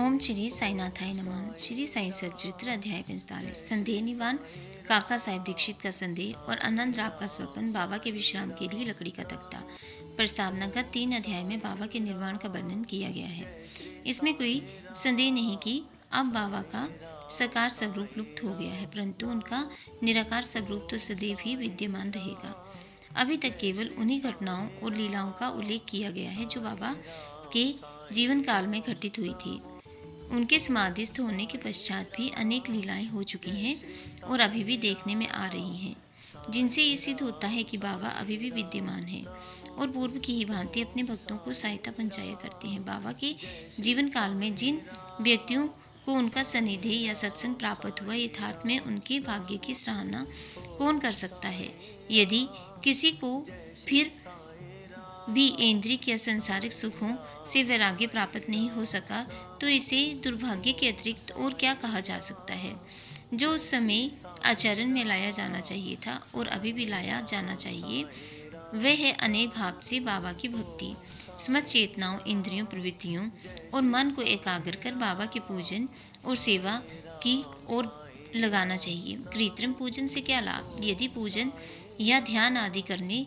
ओम श्री साईनाथाय नमः। श्री साई सच्चरित्र अध्याय 45। संदेह निवान, काका साहेब दीक्षित का संदेह और आनंद राव का स्वप्न, बाबा के विश्राम के लिए लकड़ी का तख्ता। प्रस्तावना का 3 अध्याय में बाबा के निर्वाण का वर्णन किया गया है। इसमें कोई संदेह नहीं कि अब बाबा का साकार स्वरूप लुप्त हो गया है, परंतु उनका निराकार स्वरूप तो सदैव ही विद्यमान रहेगा। अभी तक केवल उन्हीं घटनाओं और लीलाओं का उल्लेख किया गया है जो बाबा के जीवन काल में घटित हुई थी। उनके समाधिस्थ होने के पश्चात भी अनेक लीलाएं हो चुकी हैं और अभी भी देखने में आ रही हैं, जिनसे ये सिद्ध होता है कि बाबा अभी भी विद्यमान है और पूर्व की ही भांति अपने भक्तों को सहायता पहुंचाया करते हैं। बाबा के जीवन काल में जिन व्यक्तियों को उनका सानिध्य या सत्संग प्राप्त हुआ, यथार्थ में उनके भाग्य की सराहना कौन कर सकता है। यदि किसी को फिर भी ऐन्द्रिक या संसारिक सुखों से वैराग्य प्राप्त नहीं हो सका, तो इसे दुर्भाग्य के अतिरिक्त और क्या कहा जा सकता है। जो उस समय आचरण में लाया जाना चाहिए था और अभी भी लाया जाना चाहिए, वह है अनय भाव से बाबा की भक्ति। समस्त चेतनाओं, इंद्रियों, प्रवृत्तियों और मन को एकाग्र कर बाबा के पूजन और सेवा की ओर लगाना चाहिए। कृत्रिम पूजन से क्या लाभ। यदि पूजन या ध्यान आदि करने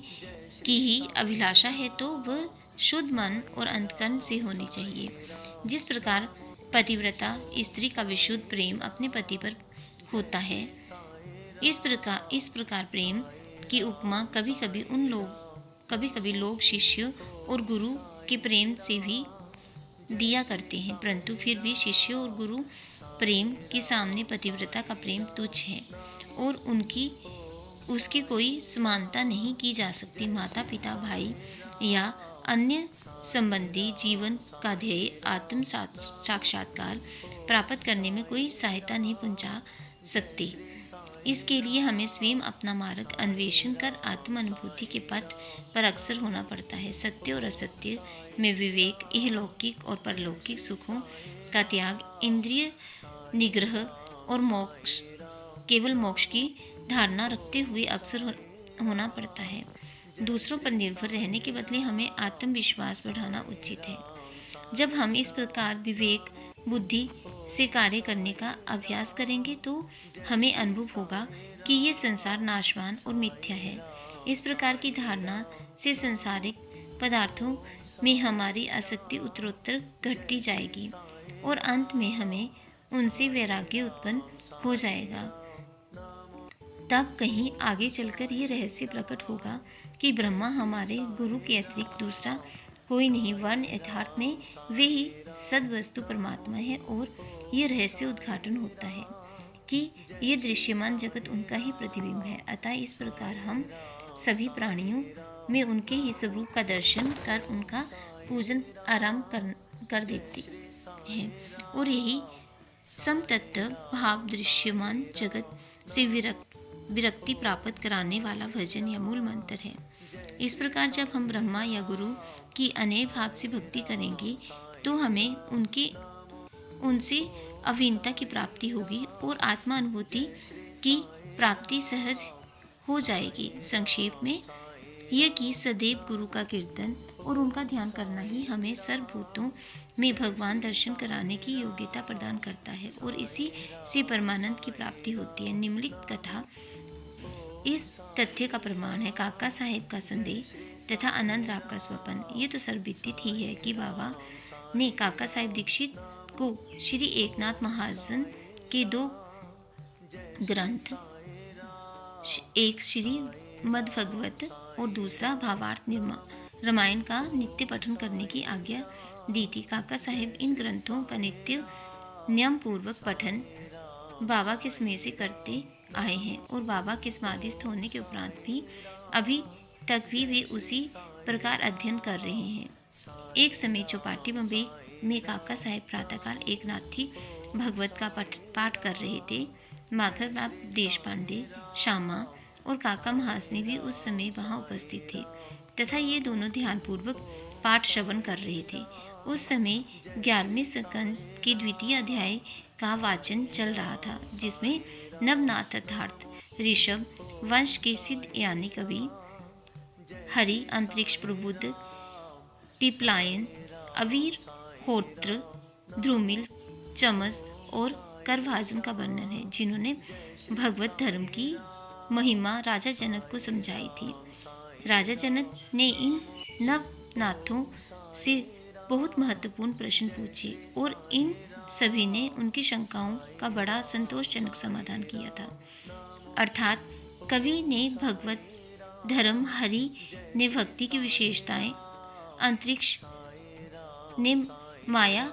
की ही अभिलाषा है तो वह शुद्ध मन और अंतकरण से होनी चाहिए। जिस प्रकार पतिव्रता स्त्री का विशुद्ध प्रेम अपने पति पर होता है, इस प्रकार प्रेम की उपमा कभी कभी लोग शिष्य और गुरु के प्रेम से भी दिया करते हैं, परंतु फिर भी शिष्य और गुरु प्रेम के सामने पतिव्रता का प्रेम तुच्छ है और उसकी कोई समानता नहीं की जा सकती। माता पिता, भाई या अन्य संबंधी जीवन का ध्येय आत्म साक्षात्कार प्राप्त करने में कोई सहायता नहीं पहुंचा सकती। इसके लिए हमें स्वयं अपना मार्ग अन्वेषण कर आत्म अनुभूति के पथ पर अक्सर होना पड़ता है। सत्य और असत्य में विवेक, इहलौकिक और परलौकिक सुखों का त्याग, इंद्रिय निग्रह और मोक्ष, केवल मोक्ष की धारणा रखते हुए अक्सर होना पड़ता है। दूसरों पर निर्भर रहने के बदले हमें आत्मविश्वास बढ़ाना उचित है। जब हम इस प्रकार विवेक बुद्धि से कार्य करने का अभ्यास करेंगे तो हमें अनुभव होगा कि ये संसार नाशवान और मिथ्या है। इस प्रकार की धारणा से सांसारिक पदार्थों में हमारी आसक्ति उत्तरोत्तर घटती जाएगी और अंत में हमें उनसे वैराग्य उत्पन्न हो जाएगा। तब कहीं आगे चलकर ये रहस्य प्रकट होगा कि ब्रह्मा हमारे गुरु के अतिरिक्त दूसरा कोई नहीं, वर्ण यथार्थ में वे ही सद्वस्तु परमात्मा है और ये रहस्य उद्घाटन होता है कि ये दृश्यमान जगत उनका ही प्रतिबिंब है। अतः इस प्रकार हम सभी प्राणियों में उनके ही स्वरूप का दर्शन कर उनका पूजन आरंभ कर देते हैं और यही समतत्व भाव दृश्यमान जगत से विरक्ति प्राप्त कराने वाला भजन या मूल मंत्र है। इस प्रकार जब हम ब्रह्मा या गुरु की अनय भाव से भक्ति करेंगे तो हमें उनसे अभिन्नता की प्राप्ति होगी और आत्मा अनुभूति की प्राप्ति सहज हो जाएगी। संक्षेप में यह कि सदैव गुरु का कीर्तन और उनका ध्यान करना ही हमें सर्वभूतों में भगवान दर्शन कराने की योग्यता प्रदान करता है और इसी से परमानंद की प्राप्ति होती है। निम्नलिखित कथा इस तथ्य का प्रमाण है। काका साहेब का संदेह तथा आनंद राव का स्वप्न। ये तो सर्वविदित ही है कि बाबा ने काका साहेब दीक्षित को श्री एकनाथ महाजन के 2 ग्रंथ, एक श्री मद्भगवत और दूसरा भावार्थ रामायण का नित्य पठन करने की आज्ञा दी थी। काका साहेब इन ग्रंथों का नित्य नियम पूर्वक पठन बाबा के समय से करते आए हैं और बाबा के समाधिस्थ होने के उपरांत भी अभी तक भी वे उसी प्रकार अध्ययन कर रहे हैं। एक समय चौपाटी बम्बई में काका साहेब प्रातःकाल एकनाथी भगवत का पाठ कर रहे थे। माधव राव देशपांडे, श्यामा और काका महासनी भी उस समय वहां उपस्थित थे तथा ये दोनों ध्यानपूर्वक पाठ श्रवण कर रहे थे। उस समय 11वें स्कंद के 2य अध्याय का वाचन चल रहा था, जिसमें नवनाथ अर्थात ऋषभ वंश के सिद्ध यानी कवि हरि, अंतरिक्ष प्रबुद्ध, पिपलायन, अवीर, होत्र, ध्रुमिल चमस और करभाजन का वर्णन है, जिन्होंने भगवत धर्म की महिमा राजा जनक को समझाई थी। राजा जनक ने इन नवनाथों से बहुत महत्वपूर्ण प्रश्न पूछे और इन सभी ने उनकी शंकाओं का बड़ा संतोषजनक समाधान किया था। अर्थात कवि ने भगवत धर्म, हरि ने भक्ति की विशेषताएं, अंतरिक्ष ने माया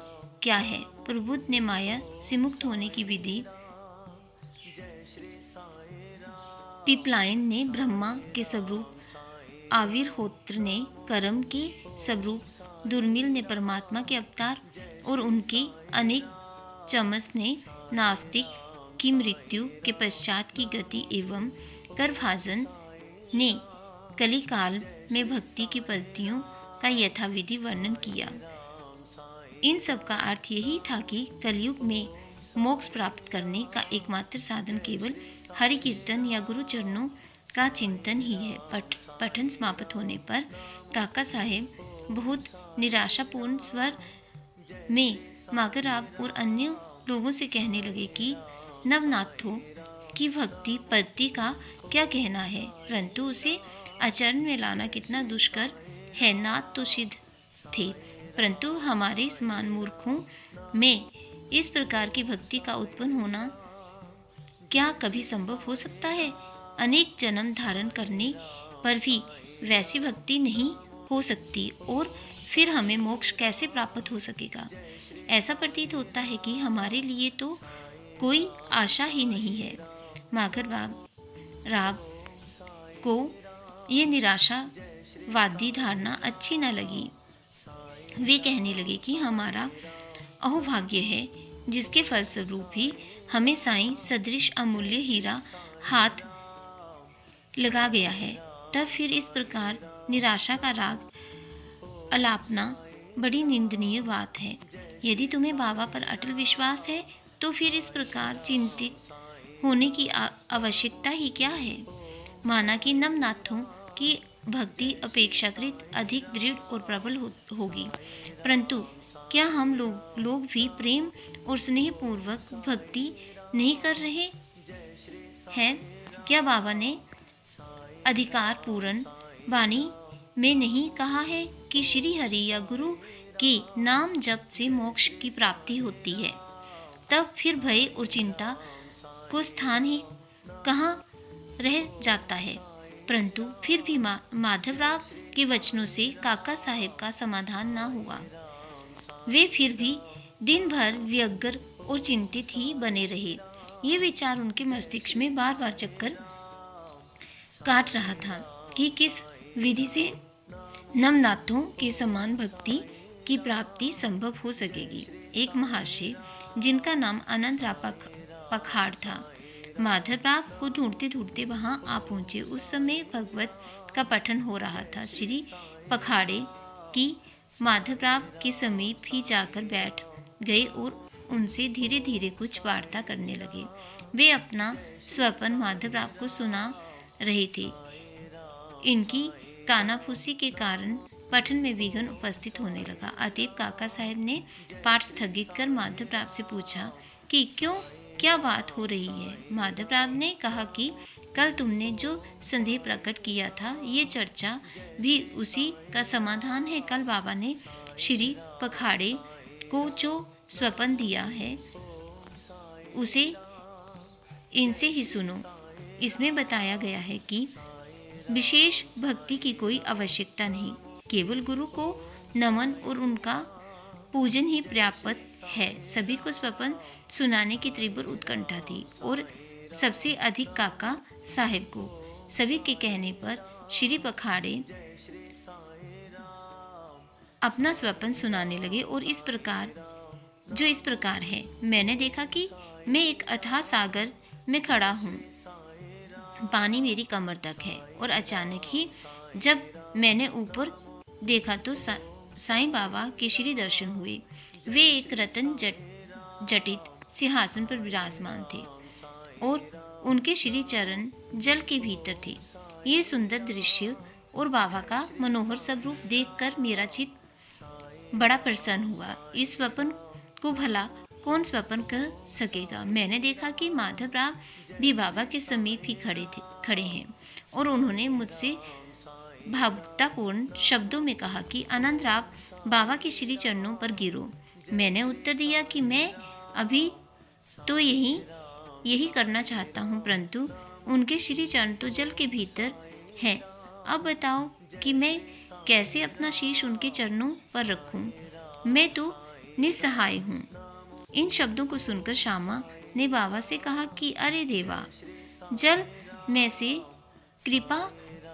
क्या है, प्रबुद्ध ने माया से मुक्त होने की विधि, पिपलायन ने ब्रह्मा के स्वरूप, आविर्होत्र ने कर्म के स्वरूप, दुर्मिल ने परमात्मा के अवतार और उनके अनेक, चमस ने नास्तिक की मृत्यु के पश्चात की गति एवं करभाजन ने कली काल में भक्ति की पद्धतियों का यथाविधि वर्णन किया। इन सब का अर्थ यही था कि कलयुग में मोक्ष प्राप्त करने का एकमात्र साधन केवल हरि कीर्तन या गुरु चरणों का चिंतन ही है। पठन समाप्त होने पर काका साहेब बहुत निराशापूर्ण स्वर में माघराब और अन्य लोगों से कहने लगे कि नवनाथों की भक्ति पद्धति का क्या कहना है, परंतु उसे आचरण में लाना कितना दुष्कर है। नाथ तो सिद्ध थे, परंतु हमारे समान मूर्खों में इस प्रकार की भक्ति का उत्पन्न होना क्या कभी संभव हो सकता है? अनेक जन्म धारण करने पर भी वैसी भक्ति नहीं हो सकती और फिर हमें मोक्ष कैसे प्राप्त हो सकेगा? ऐसा प्रतीत होता है कि हमारे लिए तो कोई आशा ही नहीं है। माघराब को ये निराशावादी धारणा अच्छी न लगी। वे कहने लगे कि हमारा अहोभाग्य है, जिसके फलस्वरूप ही हमें साईं सदृश अमूल्य हीरा हाथ लगा गया है। तब फिर इस प्रकार निराशा का राग अलापना बड़ी निंदनीय बात है। यदि तुम्हें बाबा पर अटल विश्वास है तो फिर इस प्रकार चिंतित होने की आवश्यकता ही क्या है? माना कि नवनाथों की भक्ति अपेक्षाकृत अधिक दृढ़ और प्रबल होगी, परंतु क्या हम लोग भी प्रेम और स्नेह पूर्वक भक्ति नहीं कर रहे हैं? क्या बाबा ने अधिकार पूर्ण वाणी में नहीं कहा है कि श्री हरि या गुरु के नाम जप से मोक्ष की प्राप्ति होती है? तब फिर भय और चिंता को स्थान ही कहाँ रह जाता है। परंतु फिर भी माधवराव के वचनों से काका साहेब का समाधान न हुआ। वे फिर भी दिन भर व्यग्र और चिंतित ही बने रहे। ये विचार उनके मस्तिष्क में बार बार चक्कर काट रहा था कि किस विधि से नवनाथों के समान भक्ति की प्राप्ति संभव हो सकेगी। एक महर्षि जिनका नाम आनंदराव पखाड़ था, माधवराव को ढूंढते ढूंढते वहां आ पहुंचे। उस समय भगवत का पठन हो रहा था। श्री पखाड़े की माधवराव के समीप ही जाकर बैठ गए और उनसे धीरे धीरे कुछ वार्ता करने लगे। वे अपना स्वपन माधवराव को सुना रहे थे। इनकी कानाफूसी के कारण पठन में विघ्न उपस्थित होने लगा। अतएव काका साहब ने पाठ स्थगित कर माधवराव से पूछा कि क्या बात हो रही है? माधवराव ने कहा कि कल तुमने जो संदेह प्रकट किया था, ये चर्चा भी उसी का समाधान है। कल बाबा ने श्री पखाड़े को जो स्वपन दिया है उसे इनसे ही सुनो। इसमें बताया गया है कि विशेष भक्ति की कोई आवश्यकता नहीं, केवल गुरु को नमन और उनका पूजन ही पर्याप्त है। सभी को स्वपन सुनाने की तीव्र उत्कंठा थी और सबसे अधिक काका साहेब को। सभी के कहने पर श्री पखाड़े अपना स्वपन सुनाने लगे और इस प्रकार है। मैंने देखा कि मैं एक अथाह सागर में खड़ा हूँ, पानी मेरी कमर तक है और अचानक ही जब मैंने ऊपर देखा तो साईं बाबा के श्री दर्शन हुए। वे एक रतन जटित सिंहासन पर विराजमान थे और उनके श्री चरण जल के भीतर थे। ये सुंदर दृश्य और बाबा का मनोहर स्वरूप देखकर मेरा चित्त बड़ा प्रसन्न हुआ। इस स्वप्न को भला कौन स्वप्न कह सकेगा। मैंने देखा कि माधवराव भी बाबा के समीप ही खड़े हैं और उन्होंने मुझसे भावुकतापूर्ण शब्दों में कहा कि आनंदराव बाबा के श्री चरणों पर गिरो। मैंने उत्तर दिया कि मैं अभी तो यही करना चाहता हूँ, परंतु उनके श्री चरण तो जल के भीतर है। अब बताओ कि मैं कैसे अपना शीश उनके चरणों पर रखूं? मैं तो निस्सहाय हूँ। इन शब्दों को सुनकर श्यामा ने बाबा से कहा कि अरे देवा, जल में से कृपा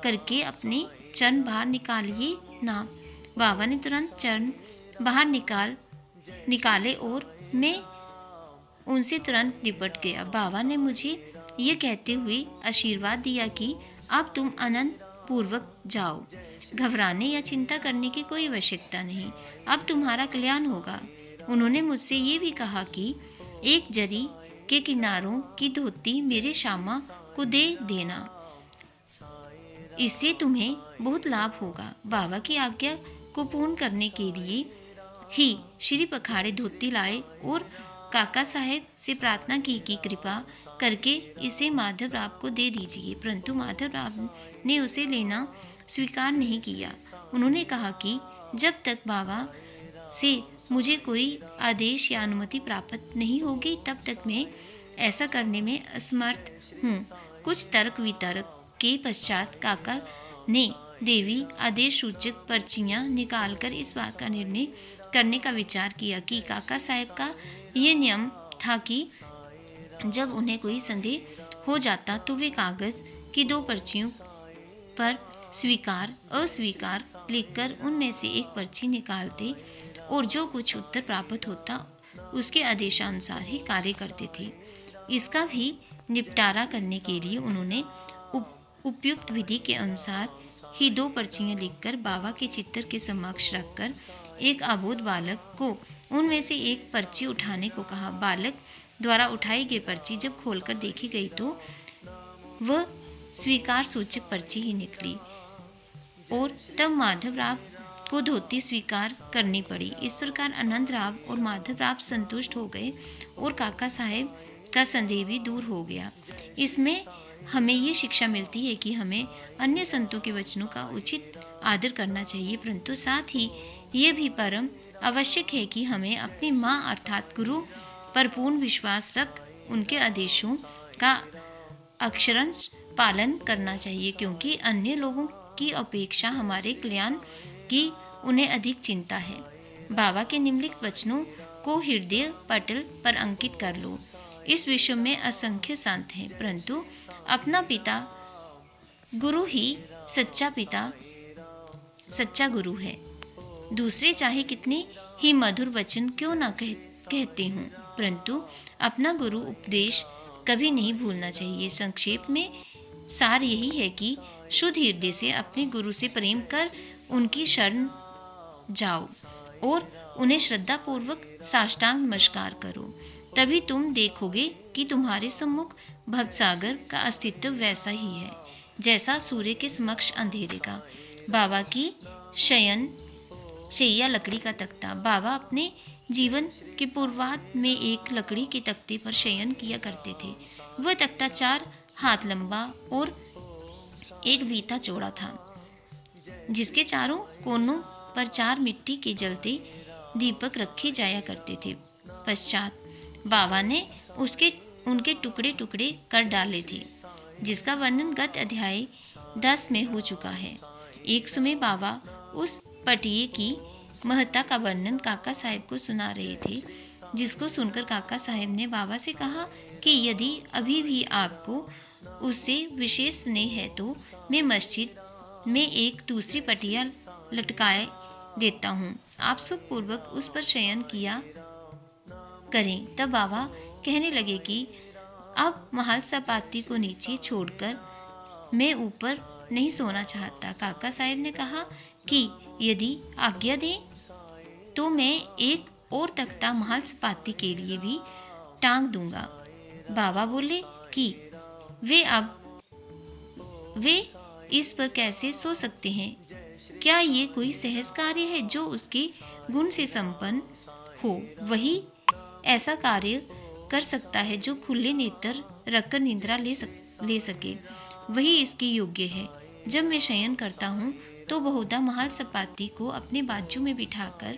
करके अपने चरण बाहर निकालिए ना। बाबा ने तुरंत चरण बाहर निकाले और मैं उनसे तुरंत लिपट गया। बाबा ने मुझे ये कहते हुए आशीर्वाद दिया कि अब तुम आनंद पूर्वक जाओ, घबराने या चिंता करने की कोई आवश्यकता नहीं, अब तुम्हारा कल्याण होगा। उन्होंने मुझसे ये भी कहा कि एक जरी के किनारों की धोती मेरे श्यामा को दे देना, इससे तुम्हें बहुत लाभ होगा। बाबा की आज्ञा को पूर्ण करने के लिए ही श्री पखाड़े धोती लाए और काका साहेब से प्रार्थना की कि कृपा करके इसे माधवराव को दे दीजिए, परंतु माधवराव ने उसे लेना स्वीकार नहीं किया। उन्होंने कहा कि जब तक बाबा से मुझे कोई आदेश या अनुमति प्राप्त नहीं होगी तब तक मैं ऐसा करने में असमर्थ हूँ। कुछ तर्क वितर्क के पश्चात काका ने देवी आदेश सूचक पर्चियाँ निकालकर इस बात का निर्णय करने का विचार किया कि काका साहब का ये नियम था कि जब उन्हें कोई संदेह हो जाता तो वे कागज की 2 पर्चियों पर स्वीकार अस्वीकार लिखकर उनमें से एक पर्ची निकालते और जो कुछ उत्तर प्राप्त होता उसके आदेशानुसार ही कार्य करते थे। इसका भी निपटारा करने के लिए उन्होंने उपयुक्त विधि के अनुसार ही 2 पर्चियां लिखकर बाबा के चित्र के समक्ष रखकर एक अबोध बालक को उनमें से एक पर्ची उठाने को कहा। बालक द्वारा उठाई गई पर्ची जब खोलकर देखी गई तो वह स्वीकार सूचक पर्ची ही निकली और तब माधवराव को धोती स्वीकार करनी पड़ी। इस प्रकार आनंदराव और माधवराव संतुष्ट हो गए और काका साहेब का संदेह भी दूर हो गया। इसमें हमें ये शिक्षा मिलती है कि हमें अन्य संतों के वचनों का उचित आदर करना चाहिए, परंतु साथ ही ये भी परम आवश्यक है कि हमें अपनी माँ अर्थात गुरु पर पूर्ण विश्वास रख उनके आदेशों का अक्षरशः पालन करना चाहिए, क्योंकि अन्य लोगों की अपेक्षा हमारे कल्याण की उन्हें अधिक चिंता है। बाबा के निम्नलिखित वचनों को हृदय पटल पर अंकित कर लो। इस विश्व में असंख्य संत हैं, परंतु अपना पिता गुरु ही सच्चा गुरु है। दूसरे चाहे कितने ही मधुर वचन क्यों ना कहते हों, परंतु अपना गुरु उपदेश कभी नहीं भूलना चाहिए। संक्षेप में सार यही है कि शुद्ध हृदय से अपने गुरु से प्रेम कर उनकी शरण जाओ और उन्हें श्रद्धा पूर्वक साष्टांग नमस्कार करो। तभी तुम देखोगे कि तुम्हारे सम्मुख भवसागर का अस्तित्व वैसा ही है जैसा सूर्य के समक्ष अंधेरे का। बाबा की शैया लकड़ी का तख्ता। बाबा अपने जीवन के पूर्वार्ध में एक लकड़ी के तख्ते पर शयन किया करते थे। वह तख्ता 4 हाथ लंबा और 1 बीता चौड़ा था, जिसके चारों कोनों पर 4 मिट्टी के जलते दीपक रखे जाया करते थे। पश्चात बाबा ने उनके टुकड़े टुकड़े कर डाले थे, जिसका वर्णन गत अध्याय 10 में हो चुका है। एक समय बाबा उस पटिये की महत्ता का वर्णन काका साहेब को सुना रहे थे, जिसको सुनकर काका साहेब ने बाबा से कहा कि यदि अभी भी आपको उससे विशेष स्नेह है तो मैं मस्जिद में एक दूसरी पटिया लटकाए देता हूँ, आप सुखपूर्वक उस पर शयन किया करें। तब बाबा कहने लगे कि अब महल सपाटी को नीचे छोड़कर मैं ऊपर नहीं सोना चाहता। काका साहेब ने कहा कि यदि आज्ञा दें तो मैं एक और तख्ता महल सपाटी के लिए भी टांग दूंगा। बाबा बोले कि वे इस पर कैसे सो सकते हैं? क्या ये कोई सहज कार्य है? जो उसके गुण से संपन्न हो वही ऐसा कार्य कर सकता है जो खुले नेत्र रखकर निद्रा ले सके, वही इसके योग्य है। जब मैं शयन करता हूँ तो बहुधा महाल सपाटी को अपने बाजू में बिठाकर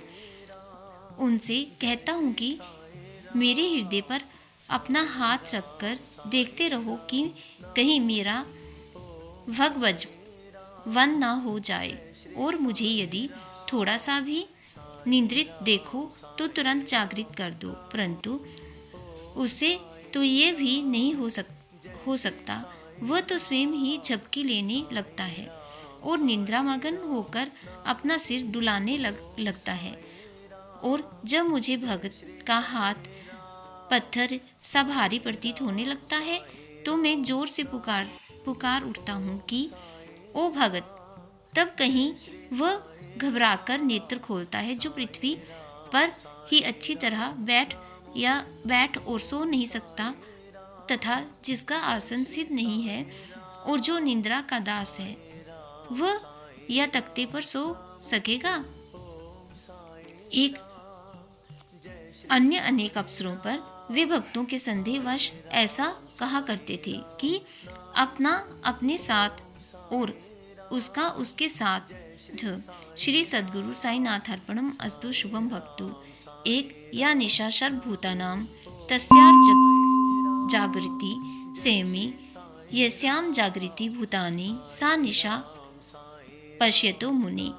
उनसे कहता हूँ कि मेरे हृदय पर अपना हाथ रखकर देखते रहो कि कहीं मेरा भगवज वन ना हो जाए, और मुझे यदि थोड़ा सा भी निद्रित देखो तो तुरंत जागृत कर दो। परंतु उसे तो ये भी नहीं हो सकता। वह तो स्वयं ही झपकी लेने लगता है और निद्रामग्न होकर अपना सिर डुलाने लगता है। और जब मुझे भगत का हाथ पत्थर सा भारी प्रतीत होने लगता है तो मैं जोर से पुकार उठता हूँ कि ओ भगत। तब कहीं वह घबराकर नेत्र खोलता है, जो पृथ्वी पर ही अच्छी तरह बैठ और सो नहीं सकता, तथा जिसका आसन सिद्ध नहीं है और जो निद्रा का दास है, वह या तख्ते पर सो सकेगा। एक अन्य अनेक अवसरों पर वे भक्तों के संदेहवश ऐसा कहा करते थे कि अपना अपने साथ और उसका उसके साथ। श्री सद्गुरु साईनाथ अर्पणम अस्तु शुभम भक्तु। एक या निशा सर्वभूतानां तस्यार जागृति सेमि यस्याम जागृति भूतानि सा निशा पश्यतो मुनि।